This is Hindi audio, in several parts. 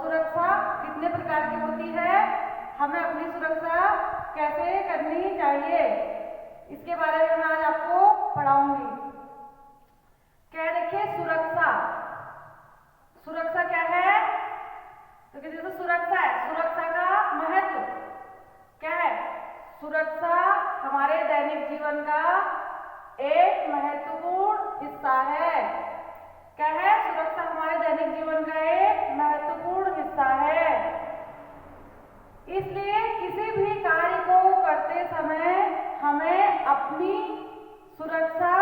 सुरक्षा कितने प्रकार की होती है, हमें अपनी सुरक्षा कैसे करनी चाहिए, इसके बारे में मैं आज आपको पढ़ाऊंगी। क्या देखिए सुरक्षा, सुरक्षा क्या है, तो जैसे सुरक्षा है, सुरक्षा का महत्व क्या है, सुरक्षा हमारे दैनिक जीवन का एक महत्वपूर्ण हिस्सा है। क्या है, सुरक्षा हमारे दैनिक जीवन का एक महत्वपूर्ण हिस्सा है। इसलिए किसी भी कार्य को करते समय हमें अपनी सुरक्षा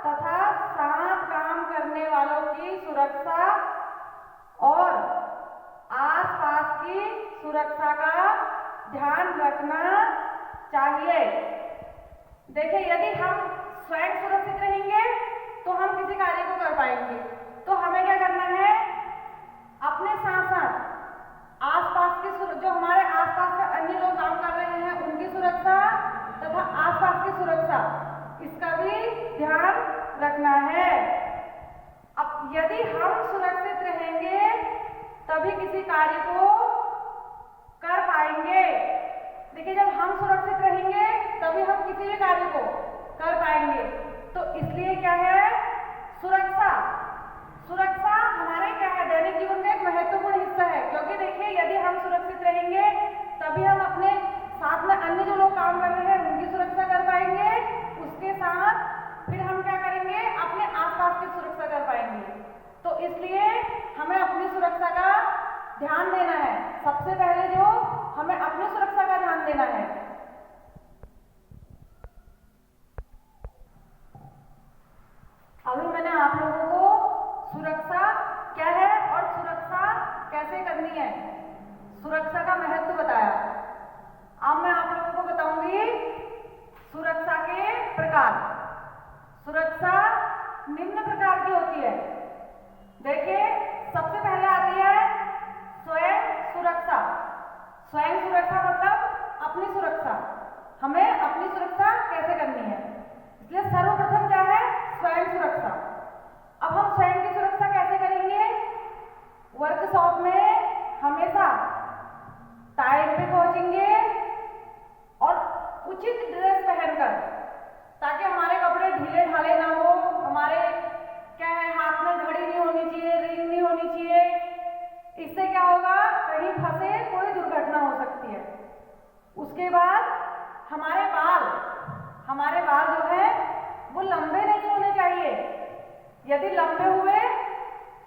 तथा साथ काम करने वालों की सुरक्षा और आसपास की सुरक्षा का ध्यान रखना चाहिए। देखिए, यदि हम स्वयं सुरक्षित रहेंगे तो हम किसी कार्य को कर पाएंगे। तो हमें क्या करना है, अपने साथ साथ आसपास की जो हमारे आसपास में अन्य लोग काम कर रहे हैं उनकी सुरक्षा तथा आसपास की सुरक्षा, इसका भी ध्यान रखना है। अब यदि हम सुरक्षित रहेंगे तभी किसी कार्य को कर पाएंगे। देखिए, जब हम सुरक्षित रहेंगे तभी हम किसी भी कार्य को कर पाएंगे। तो इसलिए क्या है, सुरक्षा, सुरक्षा हमारे क्या है, दैनिक जीवन का एक महत्वपूर्ण हिस्सा है। क्योंकि देखिए, यदि हम सुरक्षित रहेंगे तभी हम अपने साथ में अन्य जो लोग काम कर रहे हैं उनकी सुरक्षा कर पाएंगे। उसके साथ फिर हम क्या करेंगे, अपने आसपास की सुरक्षा कर पाएंगे। तो इसलिए हमें अपनी सुरक्षा का ध्यान देना है। सबसे पहले जो हमें अपनी सुरक्षा का ध्यान देना है। अभी मैंने आप लोगों को सुरक्षा क्या है और सुरक्षा कैसे करनी है, सुरक्षा का महत्व बताया। अब मैं आप लोगों को बताऊंगी सुरक्षा के प्रकार। सुरक्षा निम्न प्रकार की होती है। देखिए, सबसे पहले आती है स्वयं सुरक्षा। स्वयं सुरक्षा मतलब अपनी सुरक्षा, हमें अपनी सुरक्षा कैसे करनी है। इसलिए सर्वप्रथम क्या है, स्वयं सुरक्षा। अब हम स्वयं की सुरक्षा कैसे करेंगे, वर्कशॉप में हमेशा टाइम पे पहुंचेंगे और उचित ड्रेस पहनकर, ताकि हमारे कपड़े ढीले ढाले ना हो, हमारे क्या है, हाथ में घड़ी नहीं होनी चाहिए, रिंग नहीं होनी चाहिए। इससे क्या होगा, कहीं फंसे कोई दुर्घटना हो सकती है। उसके बाद हमारे बाल जो है वो लंबे नहीं होने चाहिए। यदि लंबे हुए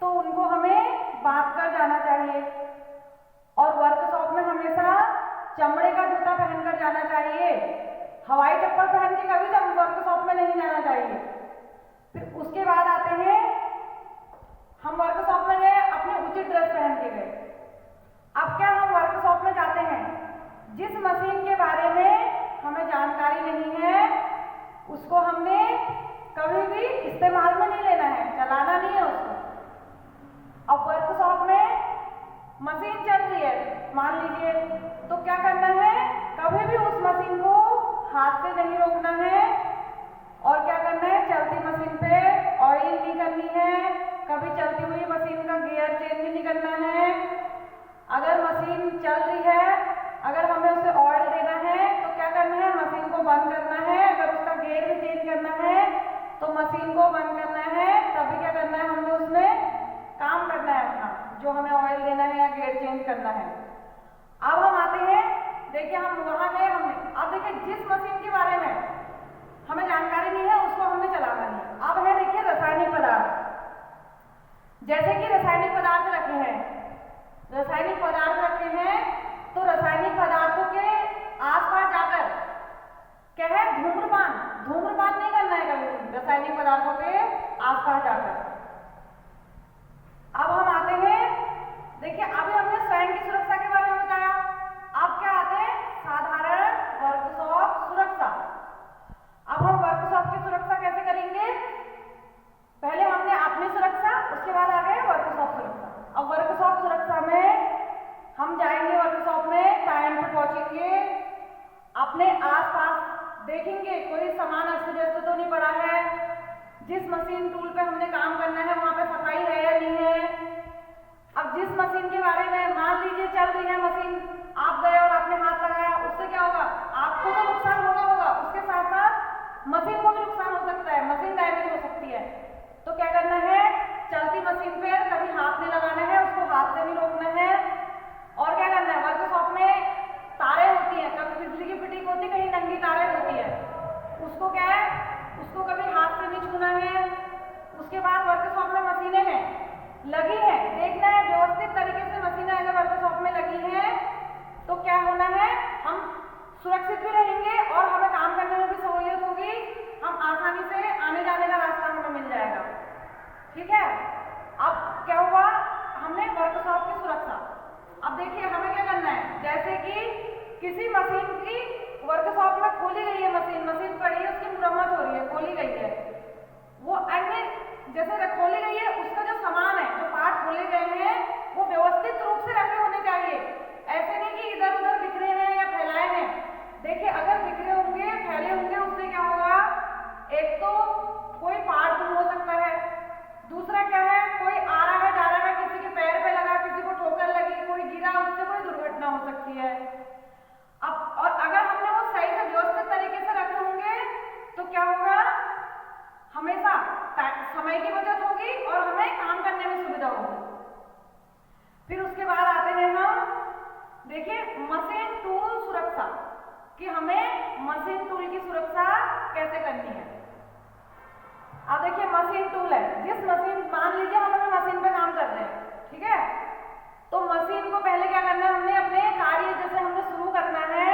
तो उनको हमें बांध कर जाना चाहिए। और वर्कशॉप में हमेशा चमड़े का जूता पहनकर जाना चाहिए। हवाई चप्पल पहन के कभी वर्कशॉप में नहीं जाना चाहिए। फिर उसके बाद आते हैं, हम वर्कशॉप में गए, अपने उचित ड्रेस पहन के गए। अब क्या, हम वर्कशॉप में जाते हैं, जिस मशीन के बारे में हमें जानकारी नहीं है उसको हमने कभी भी इस्तेमाल में नहीं लेना है, चलाना नहीं है उसको। अब वर्कशॉप में मशीन चल रही है मान लीजिए, तो क्या करना है, कभी भी उस मशीन को हाथ से नहीं रोकना है। और क्या करना है, चलती मशीन पे ऑयल नहीं करनी है, कभी चलती हुई मशीन का गियर चेंज नहीं करना है। अगर मशीन चल रही है, अगर हमें उसे ऑयल देना है तो क्या करना है, मशीन को बंद करना है। अगर उसका गियर भी चेंज करना है तो मशीन को बंद करना है, तभी क्या करना है, हमने उसमें काम करना है अपना, जो हमें ऑयल देना है या गियर चेंज करना है। अब हम आते हैं, देखिए हम वहां गए हमने, अब देखिए जिस मशीन के बारे में हमें जानकारी नहीं है उसको हमने चलाना नहीं। अब है देखिए रासायनिक पदार्थ, जैसे कि रासायनिक पदार्थ रखे हैं, रासायनिक पदार्थ रखे हैं, तो रासायनिक पदार्थों के आसपास जाकर क्या है, धूम्रपान नहीं करना है कभी भी रासायनिक पदार्थों के आसपास जाकर। अब हम आते हैं, देखिए अभी हमने स्वयं की सुरक्षा के बारे में बताया। अब क्या आते हैं, साधारण वर्कशॉप सुरक्षा। अब हम वर्कशॉप की सुरक्षा कैसे करेंगे, पहले हमने अपनी सुरक्षा, उसके बाद आ गए वर्कशॉप सुरक्षा। अब वर्कशॉप सुरक्षा में हम जाएंगे वर्कशॉप में, टाइम पे पहुंचेंगे, अपने आसपास देखेंगे कोई सामान अस्त व्यस्त तो नहीं पड़ा है, जिस मशीन टूल पे हमने काम करना है वहां पे सफाई है या नहीं है। अब जिस मशीन के बारे में मान लीजिए चल रही है मशीन, आप गए और आपने हाथ लगाया, उससे क्या होगा, आपको तो नुकसान होगा, उसके साथ साथ मशीन को भी नुकसान हो सकता है, मशीन डैमेज हो सकती है। तो क्या करना है, चलती मशीन पे कभी हाथ नहीं लगाना है, उसको हाथ से भी रोकना है। और क्या करना है, वर्कशॉप में तारें होती हैं, कभी बिजली की फिटिंग होती है, कहीं नंगी तारें होती है, उसको क्या है, उसको कभी हाथ से नहीं छूना है। उसके बाद वर्कशॉप में मशीनें हैं, लगी है, देखना है व्यवस्थित तरीके से मशीनें अगर वर्कशॉप में लगी हैं तो क्या होना है, हम सुरक्षित भी रहेंगे और हमें काम करने में भी सहूलियत होगी, हम आसानी से आने जाने का रास्ता हमें मिल जाएगा। ठीक है, अब क्या हुआ, हमने वर्कशॉप की सुरक्षा। अब देखिए हमें क्या करना है, जैसे कि किसी मशीन की वर्कशॉप में खोली गई है, मशीन पड़ी है, उसकी मुरम्मत हो रही है, खोली गई है, वो अन्य जैसे खोली गई है, उसका जो सामान है, जो पार्ट खोले गए हैं, वो व्यवस्थित रूप से रखे होने चाहिए। ऐसे नहीं कि इधर उधर बिखरे हैं या फैलाए हैं। देखिए अगर बिखरे होंगे, फैले होंगे, उससे क्या होगा, एक तो कोई पार्ट गुम हो सकता है, दूसरा क्या है, कोई आ रहा है जा रहा है, किसी के पैर पे लगा, किसी को ठोकर लगी, कोई गिरा, उससे कोई दुर्घटना हो सकती है। अब और अगर हमने वो सही से व्यवस्थित तरीके से रखे होंगे तो क्या होगा, हमेशा समय की बचत होगी और हमें काम करने में सुविधा होगी। फिर उसके बाद आते हैं हम, देखिए मशीन टूल सुरक्षा, कि हमें मशीन टूल की सुरक्षा कैसे करनी है। अब देखिए मशीन टूल है, जिस मशीन, मान लीजिए हम अपने मशीन पे काम कर रहे हैं, ठीक है, तो मशीन को पहले क्या करना है, हमने अपने कार्य जैसे हमने शुरू करना है,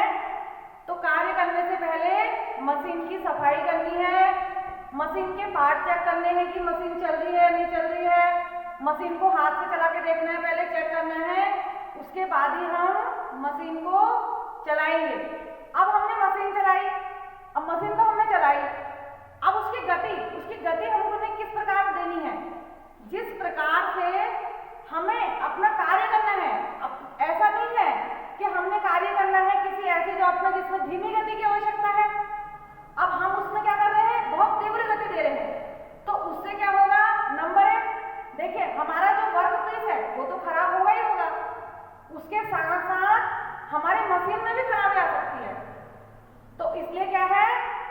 तो कार्य करने से पहले मशीन की सफाई करनी है, मशीन के पार्ट चेक करने हैं कि मशीन चल रही है नहीं चल रही है, मशीन को हाथ से चला के देखना है, पहले चेक करना है, उसके बाद ही हम मशीन को चलाएंगे। अब हमने मशीन चलाई, अब मशीन तो हमने चलाई, अब उसकी गति हमको ने किस प्रकार देनी है, जिस प्रकार से हमें अपना कार्य करना है। अब ऐसा नहीं है कि हमने कार्य करना है किसी ऐसी जॉब में जिसमें धीमी गति की आवश्यकता है, अब हम उसमें क्या कर रहे हैं, बहुत तीव्र गति दे रहे हैं, तो उससे क्या होगा, नंबर एक, देखिए हमारा जो वर्क पीस है वो तो खराब होगा ही होगा, उसके साथ साथ हमारी मशीन में भी खराबी आ सकती है। तो इसलिए क्या है,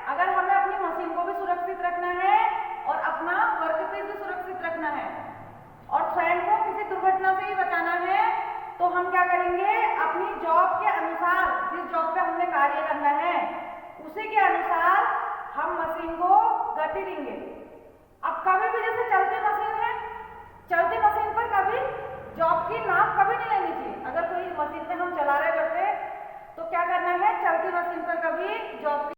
अगर हमें अपनी मशीन को भी सुरक्षित रखना है और अपना वर्क पीस भी सुरक्षित रखना है और स्वयं को किसी दुर्घटना से ही बचाना है, तो हम क्या करेंगे, अपनी जॉब के अनुसार, जिस जॉब पे हमने कार्य करना